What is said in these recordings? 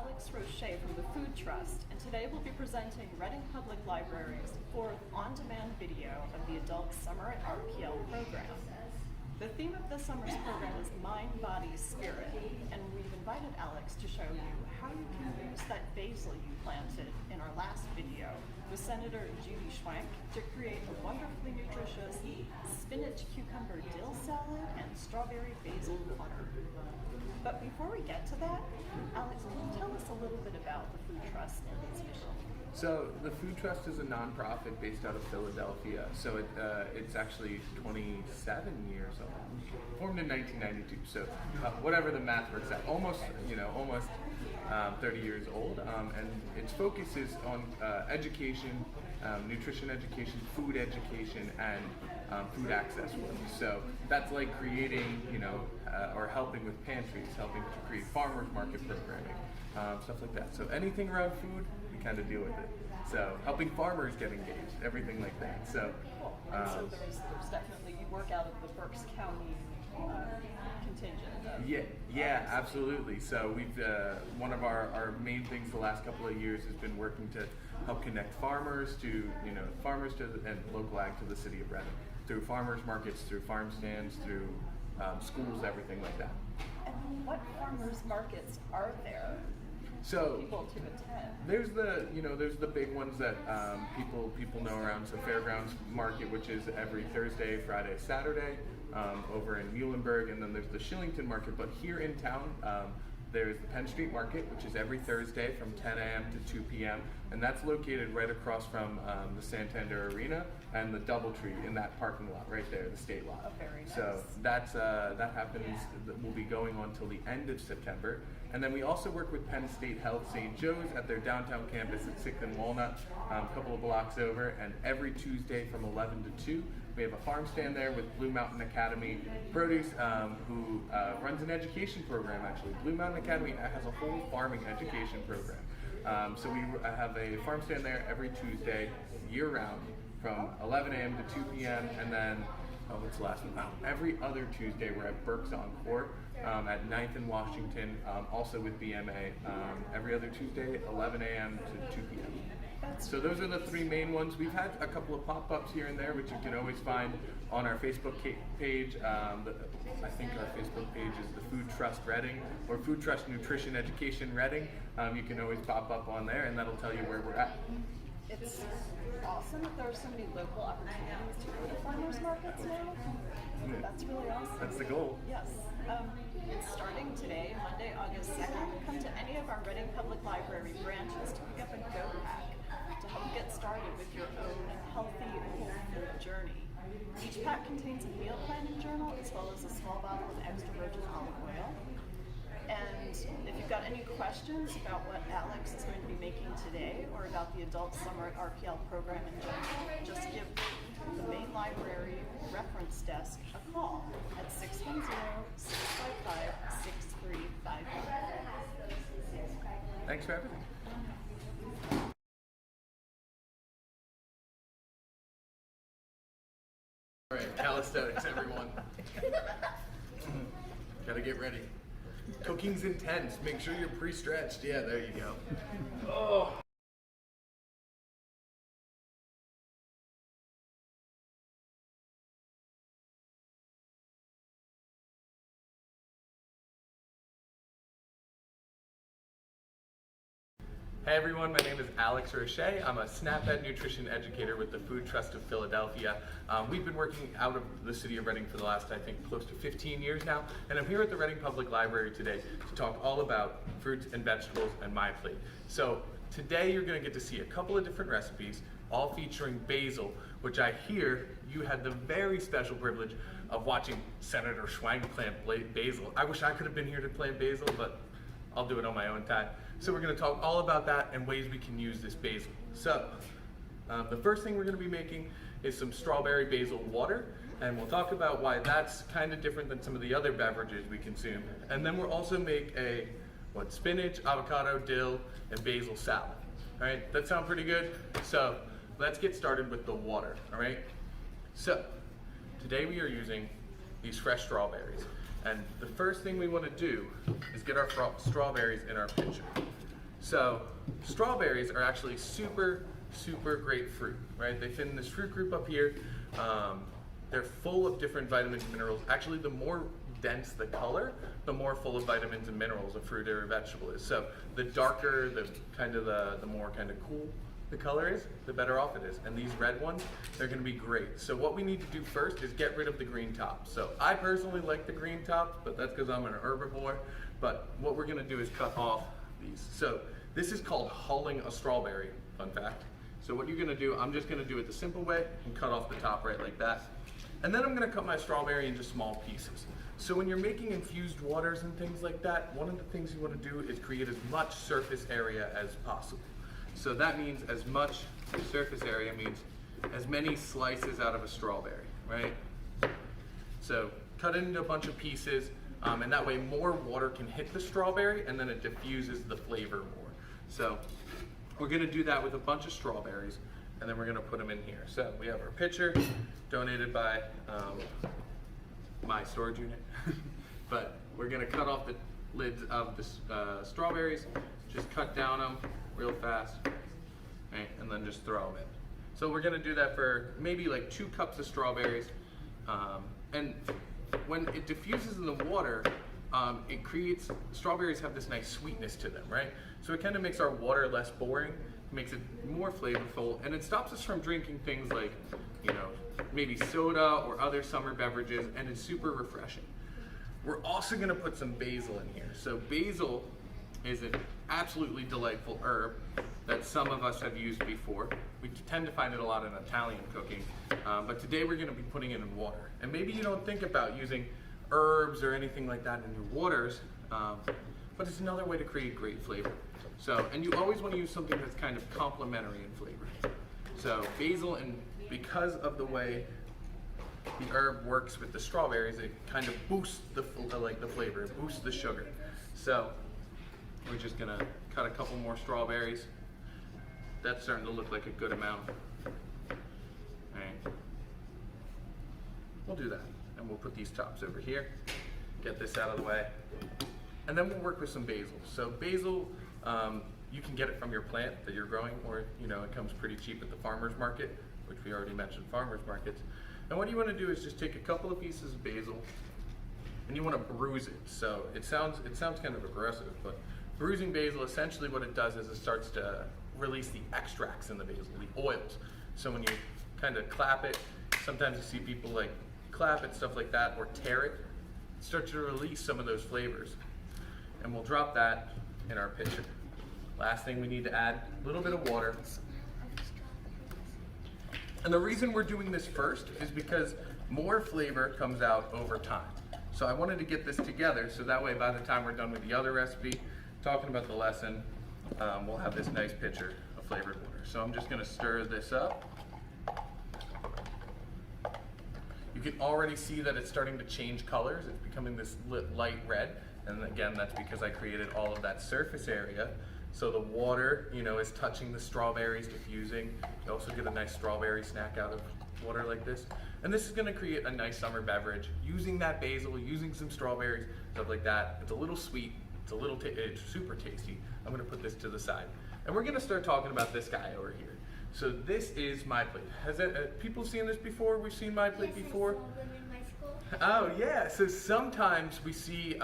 Alex Roche from the Food Trust, and today we'll be presenting Reading Public Library's fourth on-demand video of the Adult Summer at RPL program. The theme of this summer's program is Mind, Body, Spirit, and we've invited Alex to show you how you can use that basil you planted in our last video with Senator Judy Schwank to create a wonderfully nutritious spinach, cucumber, dill salad and strawberry basil butter. But before we get to that, Alex, can you tell us a little bit about the Food Trust and its mission? So the Food Trust is a nonprofit based out of Philadelphia. So it's actually 27 years old. Formed in 1992. So whatever the math works out, almost 30 years old. And its focus is on education, nutrition education, food education, and food access work. So that's like creating, or helping with pantries, helping to create farmers market programming, stuff like that. So anything around food, we kind of deal with it. So helping farmers get engaged, everything like that. So, so there's definitely, you work out of the Berks County contingent. Yeah, absolutely. So we've one of our main things the last couple of years has been working to help connect farmers to and local ag to the city of Reading through farmers markets, through farm stands, through schools, everything like that. And what farmers markets are there? So People to attend. There's the big ones that people know around. So Fairgrounds Market, which is every Thursday, Friday, Saturday, over in Muhlenberg, and then there's the Shillington Market. But here in town, there's the Penn Street Market, which is every Thursday from 10 a.m. to 2 p.m. and that's located right across from the Santander Arena and the DoubleTree in that parking lot right there, the state lot. Oh, very nice. So that happens. Will be going on till the end of September. And then we also work with Penn State Health St. Joe's at their downtown campus at 6th and Walnut, a couple of blocks over. And every Tuesday from 11 to 2, we have a farm stand there with Blue Mountain Academy Produce, who runs an education program actually. Blue Mountain Academy has a whole farming education program. So we have a farm stand there every Tuesday, year round, from 11 a.m. to 2 p.m. And then, what's the last one? Every other Tuesday we're at Berks Encore at 9th and Washington, also with BMA. Every other Tuesday, 11 a.m. to 2 p.m. So those are the three main ones. We've had a couple of pop-ups here and there, which you can always find on our Facebook page. I think our Facebook page is the Food Trust Reading or Food Trust Nutrition Education Reading. You can always pop up on there, and that'll tell you where we're at. It's awesome that there are so many local opportunities to go to farmers markets now. That's really awesome. That's the goal. Yes. It's starting today, Monday, August 2nd. Come to any of our Reading Public Library branches to pick up a Go Pack to help get started with your own healthy, whole food journey. Each pack contains a meal planning journal as well as a small bottle of extra virgin olive oil. And if you've got any questions about what Alex is going to be making today or about the Adult Summer at RPL program in general, just give the main library reference desk a call at 610-655-6355. Thanks for everything. All right, calisthenics, everyone. Gotta get ready. Cooking's intense. Make sure you're pre-stretched. Yeah, there you go. Oh. Hey everyone, my name is Alex Roche. I'm a SNAP-Ed nutrition educator with the Food Trust of Philadelphia. We've been working out of the city of Reading for the last, I think, close to 15 years now, and I'm here at the Reading Public Library today to talk all about fruits and vegetables and my plate. So today you're going to get to see a couple of different recipes, all featuring basil, which I hear you had the very special privilege of watching Senator Schwank plant basil. I wish I could have been here to plant basil, but I'll do it on my own time. So we're going to talk all about that and ways we can use this basil. So the first thing we're going to be making is some strawberry basil water, and we'll talk about why that's kind of different than some of the other beverages we consume. And then we'll also make a spinach, avocado, dill, and basil salad. All right, that sound pretty good? So let's get started with the water. All right. So today we are using these fresh strawberries. And the first thing we want to do is get our strawberries in our pitcher. So strawberries are actually super, super great fruit, right? They fit in this fruit group up here. They're full of different vitamins and minerals. Actually, the more dense the color, the more full of vitamins and minerals a fruit or a vegetable is. So the darker, the more kind of cool the color is, the better off it is. And these red ones, they're gonna be great. So what we need to do first is get rid of the green top. So I personally like the green top, but that's because I'm an herbivore. But what we're gonna do is cut off these. So this is called hulling a strawberry, fun fact. So what you're gonna do, I'm just gonna do it the simple way and cut off the top right like that. And then I'm gonna cut my strawberry into small pieces. So when you're making infused waters and things like that, one of the things you wanna do is create as much surface area as possible. So that means as much surface area means as many slices out of a strawberry, right? So cut it into a bunch of pieces, and that way more water can hit the strawberry and then it diffuses the flavor more. So we're gonna do that with a bunch of strawberries and then we're gonna put them in here. So we have our pitcher donated by my storage unit. But we're gonna cut off the lids of the strawberries, just cut down them real fast, right? And then just throw them in. So we're gonna do that for maybe like 2 cups of strawberries. And when it diffuses in the water, it creates, strawberries have this nice sweetness to them, right? So it kind of makes our water less boring, makes it more flavorful, and it stops us from drinking things like, you know, maybe soda or other summer beverages, and it's super refreshing. We're also gonna put some basil in here. So basil is an absolutely delightful herb that some of us have used before. We tend to find it a lot in Italian cooking, but today we're gonna be putting it in water. And maybe you don't think about using herbs or anything like that in your waters, but it's another way to create great flavor. So, and you always wanna use something that's kind of complementary in flavor. So basil, and because of the way the herb works with the strawberries, it kind of boosts the flavor, it boosts the sugar. So we're just gonna cut a couple more strawberries. That's starting to look like a good amount. Alright. We'll do that. And we'll put these tops over here. Get this out of the way. And then we'll work with some basil. So basil, you can get it from your plant that you're growing, or you know, it comes pretty cheap at the farmer's market, which we already mentioned, farmer's markets. And what you want to do is just take a couple of pieces of basil and you want to bruise it. So it sounds kind of aggressive, but bruising basil, essentially what it does is it starts to release the extracts in the basil, the oils. So when you kind of clap it, sometimes you see people like clap it, stuff like that, or tear it, it starts to release some of those flavors. And we'll drop that in our pitcher. Last thing we need to add, a little bit of water. And the reason we're doing this first is because more flavor comes out over time. So I wanted to get this together so that way by the time we're done with the other recipe, talking about the lesson, we'll have this nice pitcher of flavored water. So I'm just gonna stir this up. You can already see that it's starting to change colors. It's becoming this light red. And again, that's because I created all of that surface area. So the water, you know, is touching the strawberries, diffusing. You also get a nice strawberry snack out of water like this. And this is gonna create a nice summer beverage using that basil, using some strawberries, stuff like that. It's a little sweet, it's super tasty. I'm gonna put this to the side. And we're gonna start talking about this guy over here. So this is My Plate. Has people seen this before? We've seen My Plate before? Yes, I saw them in my school. Oh yeah, so sometimes we see,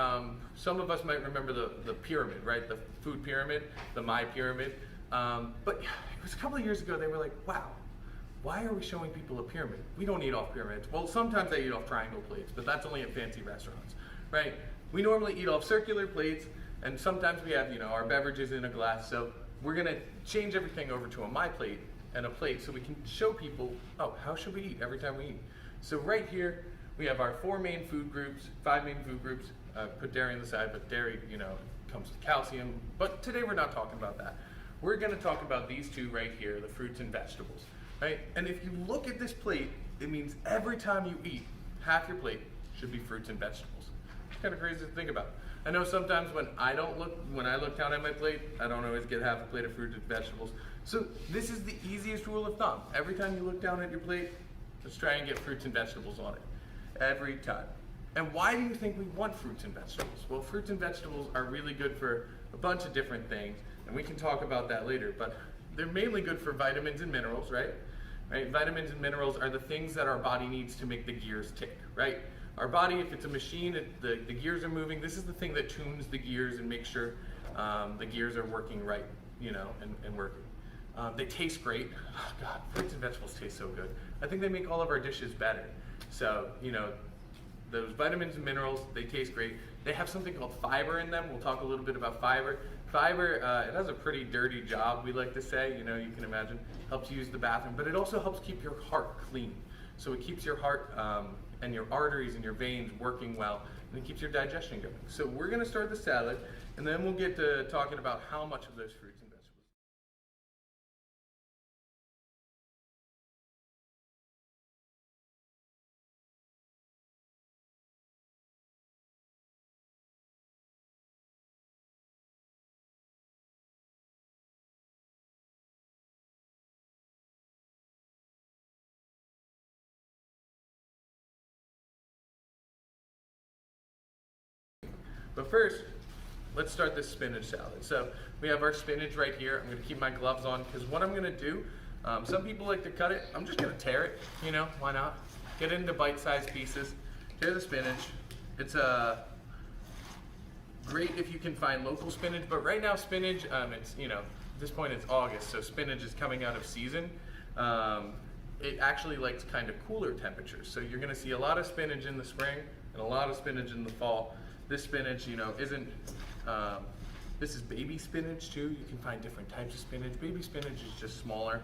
some of us might remember the pyramid, right? The food pyramid, the My Pyramid. But it was a couple of years ago, they were like, wow, why are we showing people a pyramid? We don't eat off pyramids. Well, sometimes they eat off triangle plates, but that's only at fancy restaurants, right? We normally eat off circular plates, and sometimes we have, you know, our beverages in a glass. So we're gonna change everything over to a My Plate and a plate so we can show people, oh, how should we eat every time we eat? So right here, we have our 5 main food groups. Put dairy on the side, but dairy, you know, comes with calcium. But today we're not talking about that. We're gonna talk about these two right here, the fruits and vegetables, right? And if you look at this plate, it means every time you eat, half your plate should be fruits and vegetables. It's kind of crazy to think about. I know sometimes when I look down at my plate, I don't always get half a plate of fruits and vegetables. So this is the easiest rule of thumb. Every time you look down at your plate, let's try and get fruits and vegetables on it. Every time. And why do you think we want fruits and vegetables? Well, fruits and vegetables are really good for a bunch of different things. and we can talk about that later, but they're mainly good for vitamins and minerals, right? Right? Vitamins and minerals are the things that our body needs to make the gears tick, right? Our body, if it's a machine, the gears are moving. This is the thing that tunes the gears and makes sure the gears are working right, and working. They taste great. Oh God, fruits and vegetables taste so good. I think they make all of our dishes better. So, those vitamins and minerals, they taste great. They have something called fiber in them. We'll talk a little bit about fiber. Fiber, it has a pretty dirty job, we like to say, you can imagine. Helps you use the bathroom, but it also helps keep your heart clean. So it keeps your heart and your arteries and your veins working well, and it keeps your digestion going. So we're gonna start the salad, and then we'll get to talking about how much of those fruits and vegetables. But first, let's start this spinach salad. So we have our spinach right here. I'm gonna keep my gloves on because what I'm gonna do, some people like to cut it. I'm just gonna tear it, why not? Get it into bite-sized pieces, tear the spinach. It's great if you can find local spinach, but right now spinach, it's, at this point it's August, so spinach is coming out of season. It actually likes kind of cooler temperatures. So you're gonna see a lot of spinach in the spring and a lot of spinach in the fall. This spinach, isn't, this is baby spinach too. You can find different types of spinach. Baby spinach is just smaller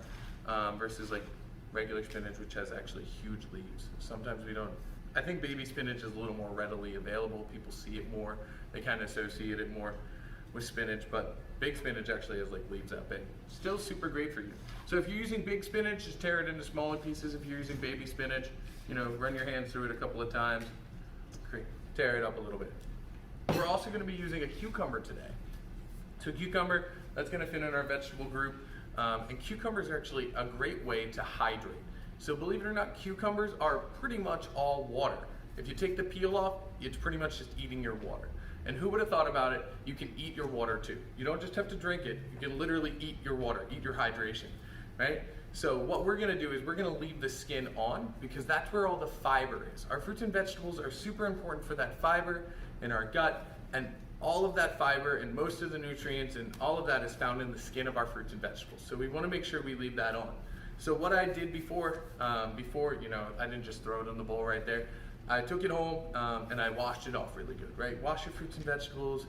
versus like regular spinach, which has actually huge leaves. Sometimes we don't, I think baby spinach is a little more readily available. People see it more. They kind of associate it more with spinach, but big spinach actually has like leaves that big. Still super great for you. So if you're using big spinach, just tear it into smaller pieces. If you're using baby spinach, run your hands through it a couple of times. Tear it up a little bit. We're also going to be using a cucumber today. So cucumber, that's going to fit in our vegetable group. And cucumbers are actually a great way to hydrate. So believe it or not, cucumbers are pretty much all water. If you take the peel off, it's pretty much just eating your water. And who would have thought about it? You can eat your water too. You don't just have to drink it. You can literally eat your water, eat your hydration, right? So what we're gonna do is we're gonna leave the skin on because that's where all the fiber is. Our fruits and vegetables are super important for that fiber in our gut, and all of that fiber and most of the nutrients and all of that is found in the skin of our fruits and vegetables. So we wanna make sure we leave that on. So what I did before, I didn't just throw it in the bowl right there. I took it home and I washed it off really good, right? Wash your fruits and vegetables.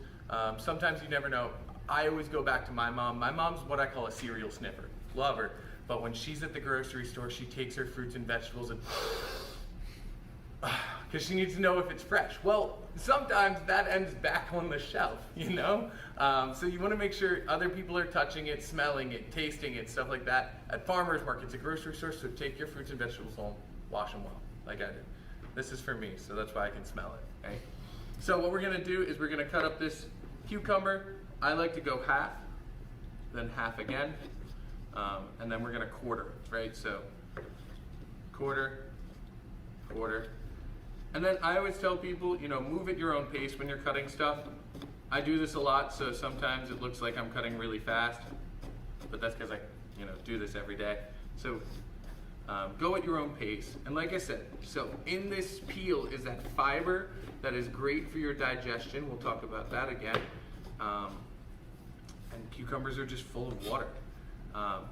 Sometimes you never know. I always go back to my mom. My mom's what I call a cereal sniffer. Love her. But when she's at the grocery store, she takes her fruits and vegetables and because she needs to know if it's fresh. Well, sometimes that ends back on the shelf, So you want to make sure other people are touching it, smelling it, tasting it, stuff like that. At farmers markets, at grocery stores, so take your fruits and vegetables home, wash them well, like I did. This is for me, so that's why I can smell it, right? So what we're gonna do is we're gonna cut up this cucumber. I like to go half, then half again, and then we're gonna quarter, right? So quarter, quarter. And then I always tell people, move at your own pace when you're cutting stuff. I do this a lot, so sometimes it looks like I'm cutting really fast, but that's because I, do this every day. So go at your own pace. And like I said, so in this peel is that fiber that is great for your digestion. We'll talk about that again. And cucumbers are just full of water.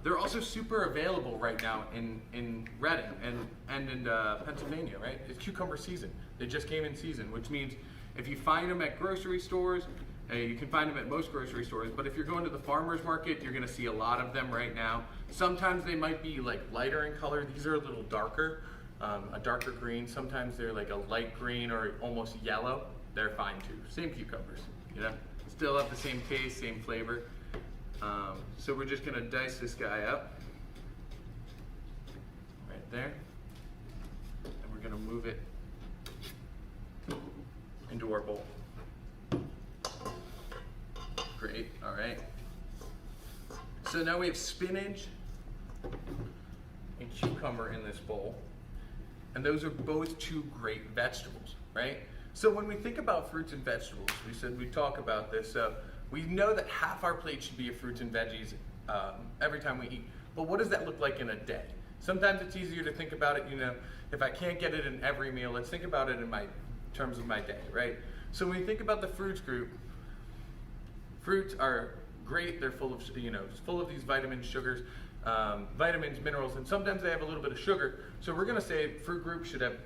They're also super available right now in Reading and in Pennsylvania, right? It's cucumber season. They just came in season, which means if you find them at grocery stores, you can find them at most grocery stores, but if you're going to the farmer's market, you're gonna see a lot of them right now. Sometimes they might be like lighter in color. These are a little darker, a darker green. Sometimes they're like a light green or almost yellow. They're fine too. Same cucumbers, Still have the same taste, same flavor. So we're just gonna dice this guy up, right there, and we're gonna move it into our bowl. Great, all right. So now we have spinach and cucumber in this bowl, and those are both two great vegetables, right? So when we think about fruits and vegetables, we said we'd talk about this. We know that half our plate should be of fruits and veggies every time we eat. But what does that look like in a day? Sometimes it's easier to think about it, if I can't get it in every meal, let's think about it in terms of my day, right? So when we think about the fruits group, fruits are great. They're full of, full of these vitamins, sugars, vitamins, minerals, and sometimes they have a little bit of sugar. So we're gonna say fruit group should have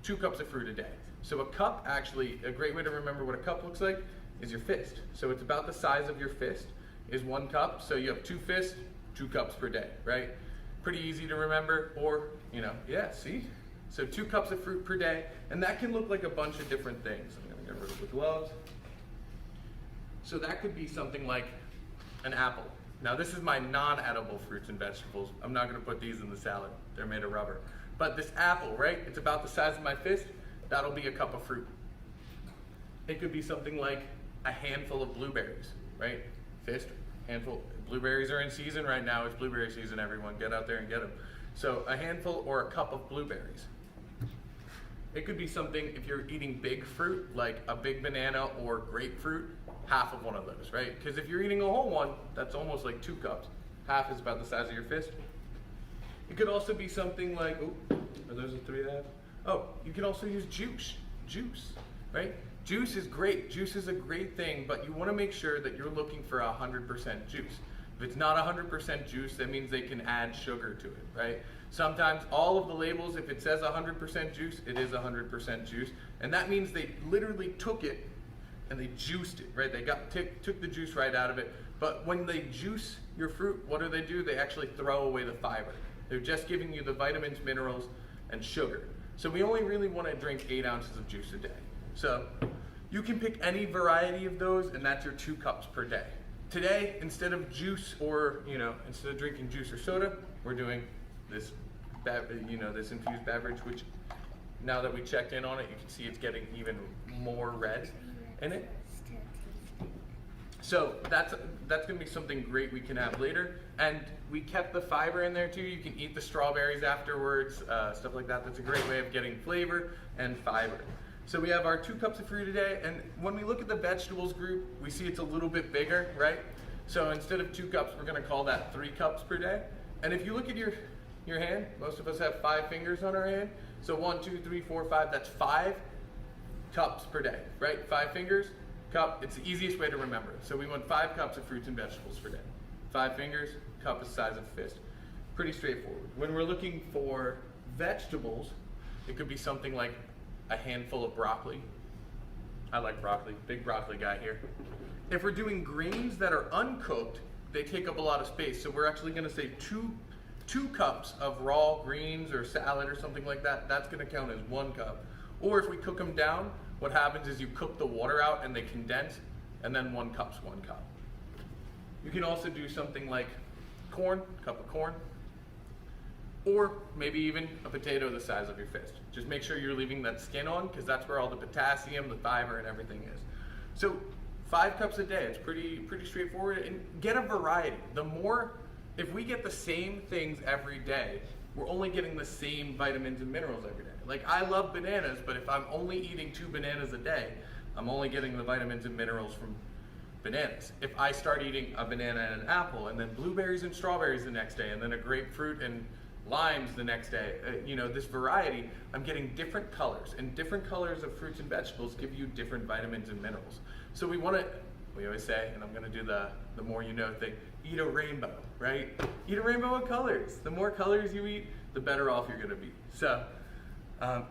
2 cups of fruit a day. So a cup, actually, a great way to remember what a cup looks like is your fist. So it's about the size of your fist is 1 cup. So you have 2 fists, 2 cups per day, right? Pretty easy to remember, or, yeah, see? So 2 cups of fruit per day, and that can look like a bunch of different things. I'm gonna get rid of the gloves. So that could be something like an apple. Now this is my non-edible fruits and vegetables. I'm not gonna put these in the salad. They're made of rubber. But this apple, right? It's about the size of my fist. That'll be a cup of fruit. It could be something like a handful of blueberries, right? Fist, handful. Blueberries are in season right now. It's blueberry season, everyone. Get out there and get them. So a handful or a cup of blueberries. It could be something, if you're eating big fruit, like a big banana or grapefruit, half of one of those, right? Because if you're eating a whole one, that's almost like 2 cups. Half is about the size of your fist. It could also be something like, are those the 3 I have? Oh, you can also use juice, right? Juice is great. Juice is a great thing, but you want to make sure that you're looking for 100% juice. If it's not 100% juice, that means they can add sugar to it, right? Sometimes all of the labels, if it says 100% juice, it is 100% juice. And that means they literally took it and they juiced it, right? They took the juice right out of it. But when they juice your fruit, what do? They actually throw away the fiber. They're just giving you the vitamins, minerals, and sugar. So we only really want to drink 8 ounces of juice a day. So you can pick any variety of those, and that's your 2 cups per day. Today, instead of juice or, instead of drinking juice or soda, we're doing this, this infused beverage, which now that we checked in on it, you can see it's getting even more red in it. So that's gonna be something great we can have later. And we kept the fiber in there too. You can eat the strawberries afterwards, stuff like that. That's a great way of getting flavor and fiber. So we have our 2 cups of fruit a day, and when we look at the vegetables group, we see it's a little bit bigger, right? So instead of 2 cups, we're gonna call that 3 cups per day. And if you look at your hand, most of us have 5 fingers on our hand. So 1, 2, 3, 4, 5, that's 5 cups per day, right? 5 fingers, cup, it's the easiest way to remember it. So we want 5 cups of fruits and vegetables per day. 5 fingers, cup is the size of a fist. Pretty straightforward. When we're looking for vegetables, it could be something like a handful of broccoli. I like broccoli, big broccoli guy here. If we're doing greens that are uncooked, they take up a lot of space. So we're actually gonna say two cups of raw greens or salad or something like that. That's gonna count as 1 cup. Or if we cook them down, what happens is you cook the water out and they condense, and then 1 cup's 1 cup. You can also do something like corn, cup of corn, or maybe even a potato the size of your fist. Just make sure you're leaving that skin on, because that's where all the potassium, the fiber, and everything is. So 5 cups a day, it's pretty straightforward, and get a variety. If we get the same things every day, we're only getting the same vitamins and minerals every day. Like, I love bananas, but if I'm only eating 2 bananas a day, I'm only getting the vitamins and minerals from bananas. If I start eating a banana and an apple, and then blueberries and strawberries the next day, and then a grapefruit and limes the next day, this variety, I'm getting different colors, and different colors of fruits and vegetables give you different vitamins and minerals. So we always say, and I'm gonna do the more you know thing, eat a rainbow, right? Eat a rainbow of colors. The more colors you eat, the better off you're gonna be. So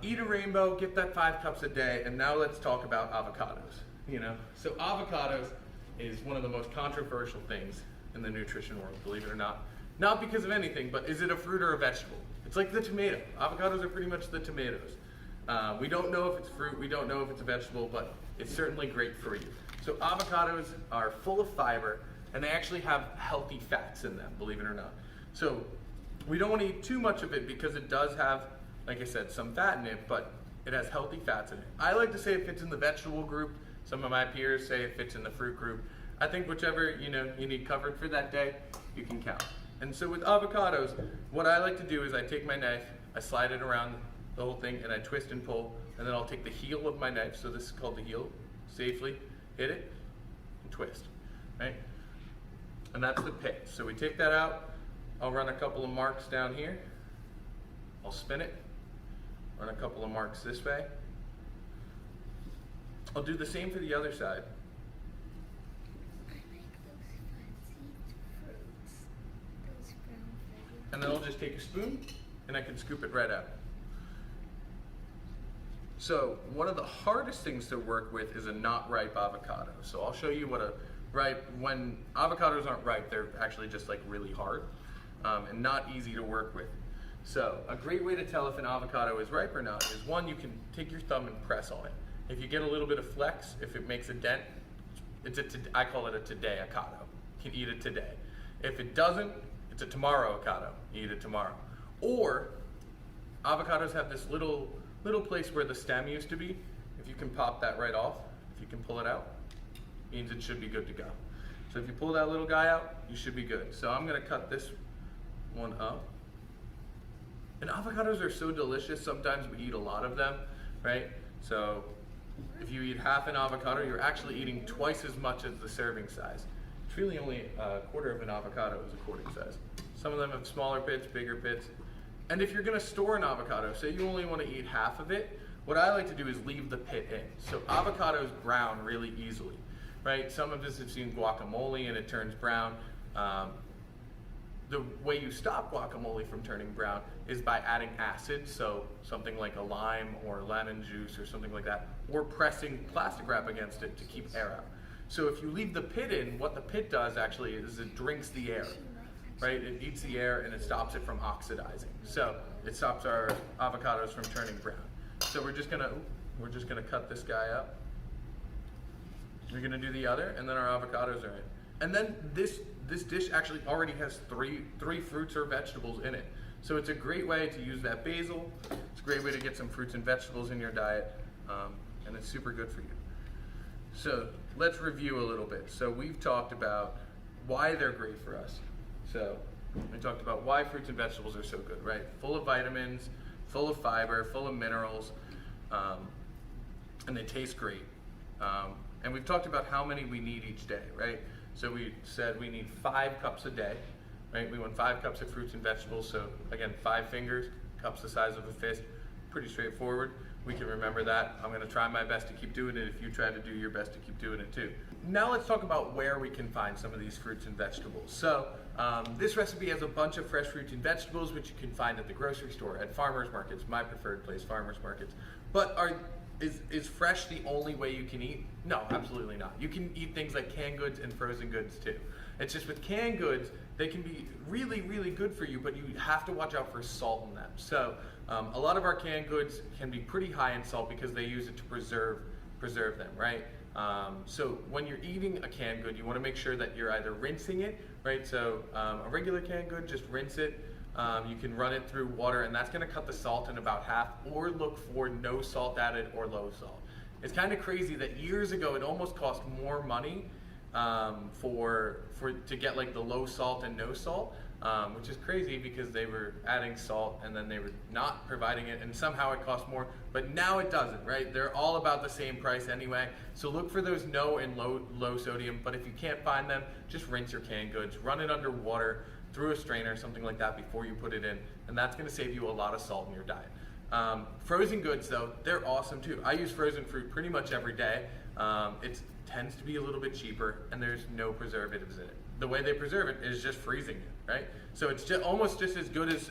eat a rainbow, get that 5 cups a day, and now let's talk about avocados. So avocados is one of the most controversial things in the nutrition world, believe it or not. Not because of anything, but is it a fruit or a vegetable? It's like the tomato. Avocados are pretty much the tomatoes. We don't know if it's fruit, we don't know if it's a vegetable, but it's certainly great for you. So avocados are full of fiber, and they actually have healthy fats in them, believe it or not. So we don't want to eat too much of it because it does have, like I said, some fat in it, but it has healthy fats in it. I like to say it fits in the vegetable group. Some of my peers say it fits in the fruit group. I think whichever you need covered for that day, you can count. And so with avocados, what I like to do is I take my knife, I slide it around the whole thing, and I twist and pull, and then I'll take the heel of my knife, so this is called the heel, safely hit it, and twist. right? And that's the pit. So we take that out. I'll run a couple of marks down here. I'll spin it, run a couple of marks this way. I'll do the same for the other side. I like those fancy fruits. Those brown fruits. And then I'll just take a spoon and I can scoop it right out. So one of the hardest things to work with is a not ripe avocado. So I'll show you what a ripe, when avocados aren't ripe, they're actually just like really hard and not easy to work with. So a great way to tell if an avocado is ripe or not is one, you can take your thumb and press on it. If you get a little bit of flex, if it makes a dent, I call it a today avocado. You can eat it today. If it doesn't, it's a tomorrow avocado. You eat it tomorrow. Or avocados have this little place where the stem used to be. If you can pop that right off, if you can pull it out, means it should be good to go. So if you pull that little guy out, you should be good. So I'm gonna cut this one up. And avocados are so delicious, sometimes we eat a lot of them, right? So if you eat half an avocado, you're actually eating twice as much as the serving size. It's really only a quarter of an avocado is a quart size. Some of them have smaller pits, bigger pits. And if you're gonna store an avocado, say you only wanna eat half of it, what I like to do is leave the pit in. So avocados brown really easily, right? Some of us have seen guacamole and it turns brown. The way you stop guacamole from turning brown is by adding acid, so something like a lime or lemon juice or something like that, or pressing plastic wrap against it to keep air out. So if you leave the pit in, what the pit does actually is it drinks the air, right? It eats the air and it stops it from oxidizing. So it stops our avocados from turning brown. So we're just gonna cut this guy up. We're gonna do the other, and then our avocados are in. And then this dish actually already has three fruits or vegetables in it. So it's a great way to use that basil. It's a great way to get some fruits and vegetables in your diet, and it's super good for you. So let's review a little bit. So we've talked about why they're great for us. So we talked about why fruits and vegetables are so good, right? Full of vitamins, full of fiber, full of minerals, and they taste great. And we've talked about how many we need each day, right? So we said we need 5 cups a day, right? We want 5 cups of fruits and vegetables. So again, 5 fingers, cups the size of a fist, pretty straightforward. We can remember that. I'm gonna try my best to keep doing it if you try to do your best to keep doing it too. Now let's talk about where we can find some of these fruits and vegetables. So this recipe has a bunch of fresh fruits and vegetables, which you can find at the grocery store, at farmers markets, my preferred place, farmers markets. But is fresh the only way you can eat? No, absolutely not. You can eat things like canned goods and frozen goods too. It's just with canned goods, they can be really, really good for you, but you have to watch out for salt in them. So a lot of our canned goods can be pretty high in salt because they use it to preserve them, right? So when you're eating a canned good, you want to make sure that you're either rinsing it, right? So a regular canned good, just rinse it. You can run it through water, and that's going to cut the salt in about half, or look for no salt added or low salt. It's kind of crazy that years ago it almost cost more money to get like the low salt and no salt, which is crazy because they were adding salt and then they were not providing it, and somehow it cost more. But now it doesn't, right? They're all about the same price anyway. So look for those no and low sodium. But if you can't find them, just rinse your canned goods, run it under water, through a strainer, something like that before you put it in, and that's going to save you a lot of salt in your diet. Frozen goods though, they're awesome too. I use frozen fruit pretty much every day. It tends to be a little bit cheaper, and there's no preservatives in it. The way they preserve it is just freezing it, right? So it's almost just as good as,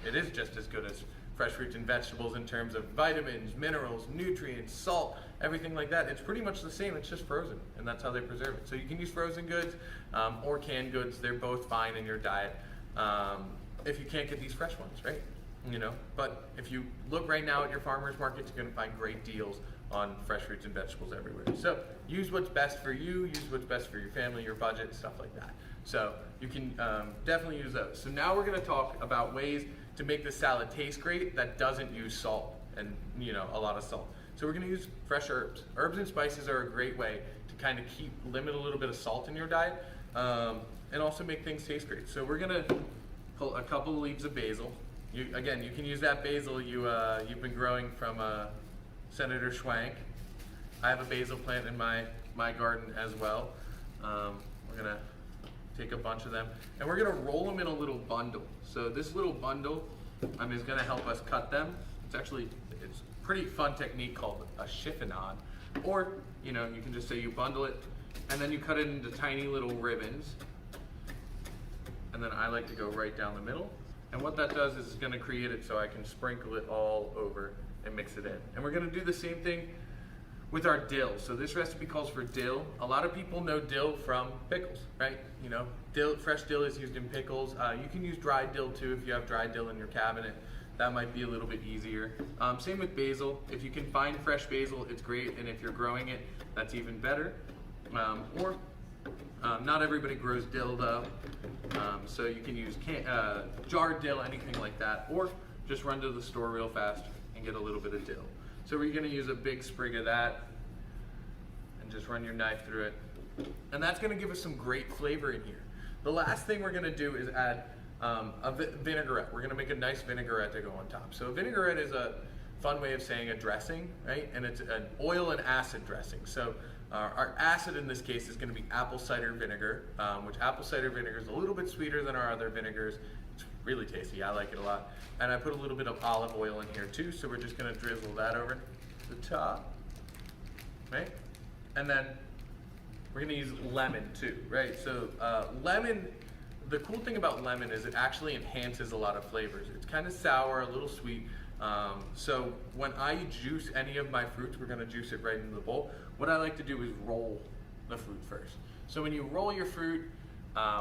it is just as good as fresh fruits and vegetables in terms of vitamins, minerals, nutrients, salt, everything like that. It's pretty much the same, it's just frozen, and that's how they preserve it. So you can use frozen goods or canned goods. They're both fine in your diet if you can't get these fresh ones, right? You know, but if you look right now at your farmers markets, you're gonna find great deals on fresh fruits and vegetables everywhere. So use what's best for you, use what's best for your family, your budget, stuff like that. So you can definitely use those. So now we're gonna talk about ways to make the salad taste great that doesn't use salt and a lot of salt. So we're gonna use fresh herbs. Herbs and spices are a great way to kind of limit a little bit of salt in your diet and also make things taste great. So we're gonna pull a couple of leaves of basil. Again, you can use that basil you've been growing from Senator Schwank. I have a basil plant in my garden as well. We're gonna take a bunch of them, and we're gonna roll them in a little bundle. So this little bundle is gonna help us cut them. It's a pretty fun technique called a chiffonade, or you can just say you bundle it, and then you cut it into tiny little ribbons. And then I like to go right down the middle. And what that does is it's gonna create it so I can sprinkle it all over and mix it in. And we're gonna do the same thing with our dill. So this recipe calls for dill. A lot of people know dill from pickles, right? Fresh dill is used in pickles. You can use dried dill too if you have dried dill in your cabinet. That might be a little bit easier. Same with basil. If you can find fresh basil, it's great. And if you're growing it, that's even better. Not everybody grows dill though. So you can use jarred dill, anything like that, or just run to the store real fast and get a little bit of dill. So we're gonna use a big sprig of that and just run your knife through it. And that's gonna give us some great flavor in here. The last thing we're gonna do is add a vinaigrette. We're gonna make a nice vinaigrette to go on top. So a vinaigrette is a fun way of saying a dressing, right? And it's an oil and acid dressing. So our acid in this case is gonna be apple cider vinegar, which apple cider vinegar is a little bit sweeter than our other vinegars. It's really tasty, I like it a lot. And I put a little bit of olive oil in here too, so we're just gonna drizzle that over the top, right? And then we're gonna use lemon too, right? So lemon, the cool thing about lemon is it actually enhances a lot of flavors. It's kind of sour, a little sweet. So when I juice any of my fruits, we're gonna juice it right into the bowl. What I like to do is roll the fruit first. So when you roll your fruit,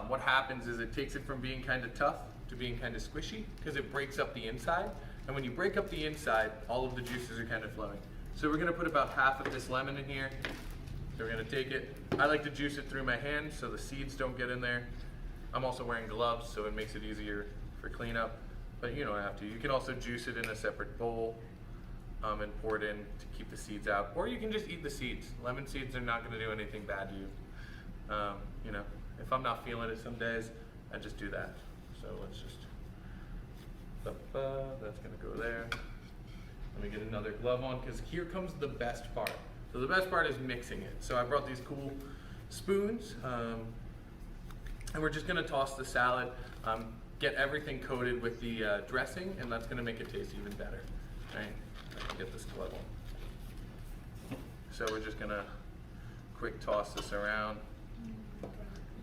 what happens is it takes it from being kind of tough to being kind of squishy because it breaks up the inside. And when you break up the inside, all of the juices are kind of flowing. So we're gonna put about half of this lemon in here. So we're gonna take it. I like to juice it through my hand so the seeds don't get in there. I'm also wearing gloves, so it makes it easier for cleanup, but you don't have to. You can also juice it in a separate bowl and pour it in to keep the seeds out. Or you can just eat the seeds. Lemon seeds are not gonna do anything bad to you. If I'm not feeling it some days, I just do that. So let's just, that's gonna go there. Let me get another glove on, because here comes the best part. So the best part is mixing it. So I brought these cool spoons, and we're just gonna toss the salad, get everything coated with the dressing, and that's gonna make it taste even better, right? I can get this glove on. So we're just gonna quick toss this around.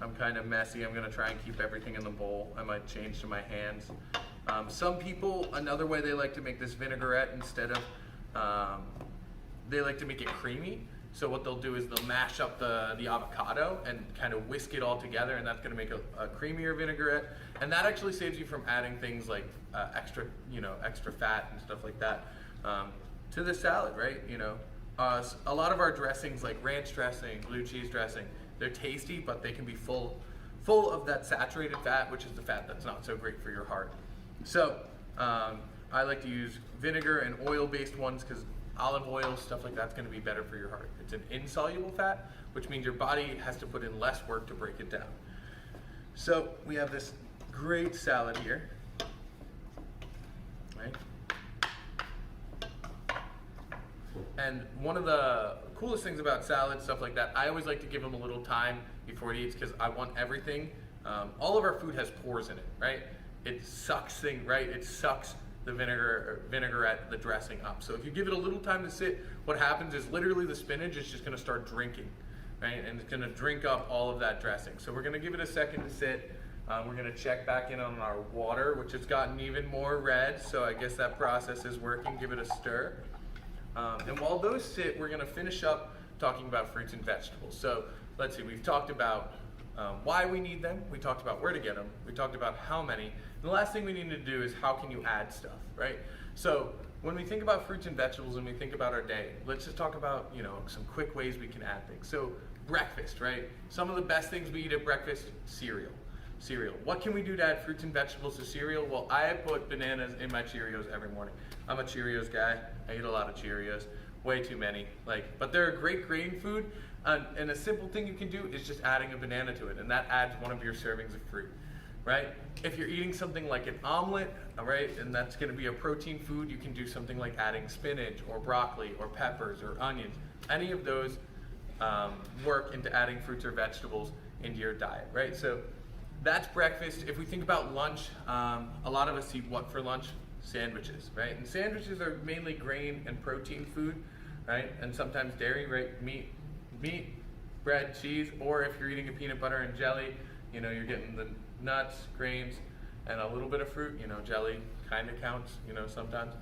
I'm kind of messy. I'm gonna try and keep everything in the bowl. I might change to my hands. Some people, another way they like to make this vinaigrette instead of, they like to make it creamy. So what they'll do is they'll mash up the avocado and kind of whisk it all together, and that's gonna make a creamier vinaigrette. And that actually saves you from adding things like extra fat and stuff like that to the salad, right? A lot of our dressings like ranch dressing, blue cheese dressing, they're tasty, but they can be full of that saturated fat, which is the fat that's not so great for your heart. So I like to use vinegar and oil-based ones because olive oil, stuff like that's going to be better for your heart. It's an insoluble fat, which means your body has to put in less work to break it down. So we have this great salad here, right? And one of the coolest things about salad, stuff like that, I always like to give them a little time before it eats because I want everything. All of our food has pores in it, right? It sucks It sucks the vinaigrette, the dressing up. So if you give it a little time to sit, what happens is literally the spinach is just gonna start drinking, right? And it's gonna drink up all of that dressing. So we're gonna give it a second to sit. We're gonna check back in on our water, which has gotten even more red. So I guess that process is working. Give it a stir. And while those sit, we're gonna finish up talking about fruits and vegetables. So let's see, we've talked about why we need them, we talked about where to get them, we talked about how many, and the last thing we need to do is how can you add stuff, right? So when we think about fruits and vegetables and we think about our day, let's just talk about some quick ways we can add things. So breakfast, right? Some of the best things we eat at breakfast, cereal. What can we do to add fruits and vegetables to cereal? Well, I put bananas in my Cheerios every morning. I'm a Cheerios guy. I eat a lot of Cheerios, way too many. But they're a great grain food, and a simple thing you can do is just adding a banana to it, and that adds one of your servings of fruit, right? If you're eating something like an omelet, all right, and that's going to be a protein food, you can do something like adding spinach or broccoli or peppers or onions. Any of those work into adding fruits or vegetables into your diet, right? So that's breakfast. If we think about lunch, a lot of us eat what for lunch? Sandwiches, right? And sandwiches are mainly grain and protein food, right? And sometimes dairy, right? Meat, bread, cheese, or if you're eating a peanut butter and jelly, you know, you're getting the nuts, grains, and a little bit of fruit. You know, jelly kind of counts, you know, sometimes.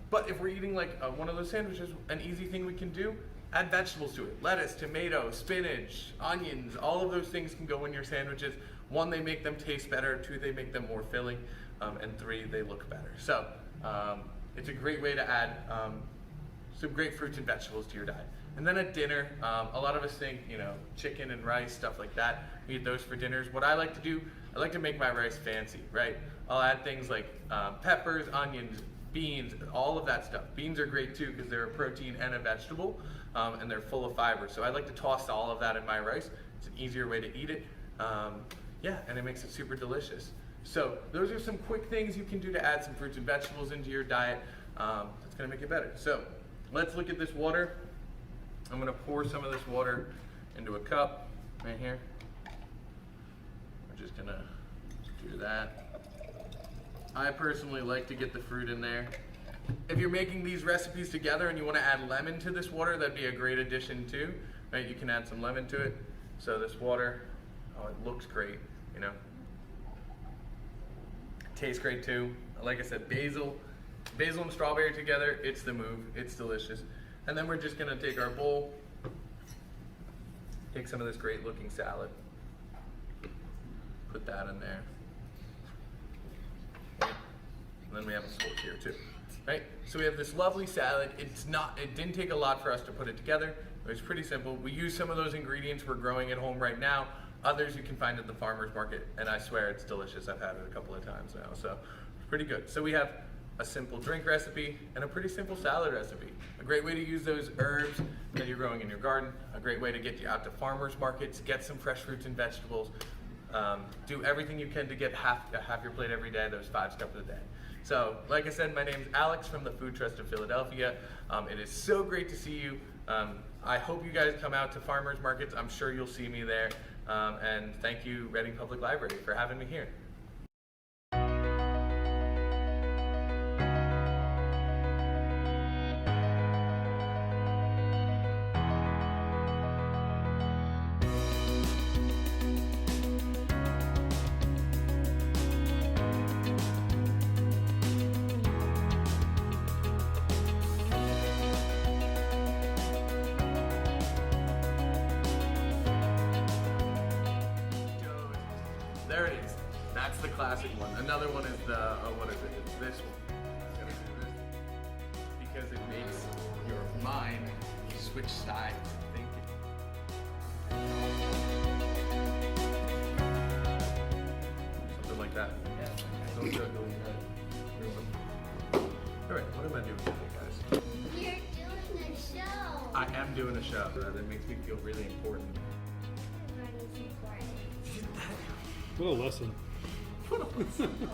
But if we're eating like one of those sandwiches, an easy thing we can do, add vegetables to it. Lettuce, tomato, spinach, onions, all of those things can go in your sandwiches. One, they make them taste better. Two, they make them more filling. And three, they look better. So it's a great way to add some great fruits and vegetables to your diet. And then at dinner, a lot of us think, you know, chicken and rice, stuff like that. We eat those for dinners. What I like to do, I like to make my rice fancy, right? I'll add things like peppers, onions, beans, all of that stuff. Beans are great too because they're a protein and a vegetable, and they're full of fiber. So I like to toss all of that in my rice. It's an easier way to eat it. Yeah, and it makes it super delicious. So those are some quick things you can do to add some fruits and vegetables into your diet. That's gonna make it better. So let's look at this water. I'm gonna pour some of this water into a cup right here. We're just gonna do that. I personally like to get the fruit in there. If you're making these recipes together and you wanna add lemon to this water, that'd be a great addition too, right? You can add some lemon to it. So this water, oh, it looks great, you know? Tastes great too. Like I said, basil and strawberry together, it's the move. It's delicious. And then we're just gonna take our bowl, take some of this great looking salad, put that in there. Right? And then we have a sauce here too. Right? So we have this lovely salad. It didn't take a lot for us to put it together. It was pretty simple. We use some of those ingredients we're growing at home right now. Others you can find at the farmer's market, and I swear it's delicious. I've had it a couple of times now, so it's pretty good. So we have a simple drink recipe and a pretty simple salad recipe. A great way to use those herbs that you're growing in your garden. A great way to get you out to farmers markets, get some fresh fruits and vegetables. Do everything you can to get half your plate every day, those 5 steps a day. So, like I said, my name is Alex from the Food Trust of Philadelphia. It is so great to see you. I hope you guys come out to farmers markets. I'm sure you'll see me there. And thank you, Reading Public Library, for having me here. There it is. That's the classic one. Another one is the, what is it? It's this one. It's gonna do this because it makes your mind switch sides of thinking. Something like that. Don't do it. All right, what am I doing today, guys? You're doing a show. I am doing a show. That makes me feel really important. Everybody's important. What a lesson. What a lesson.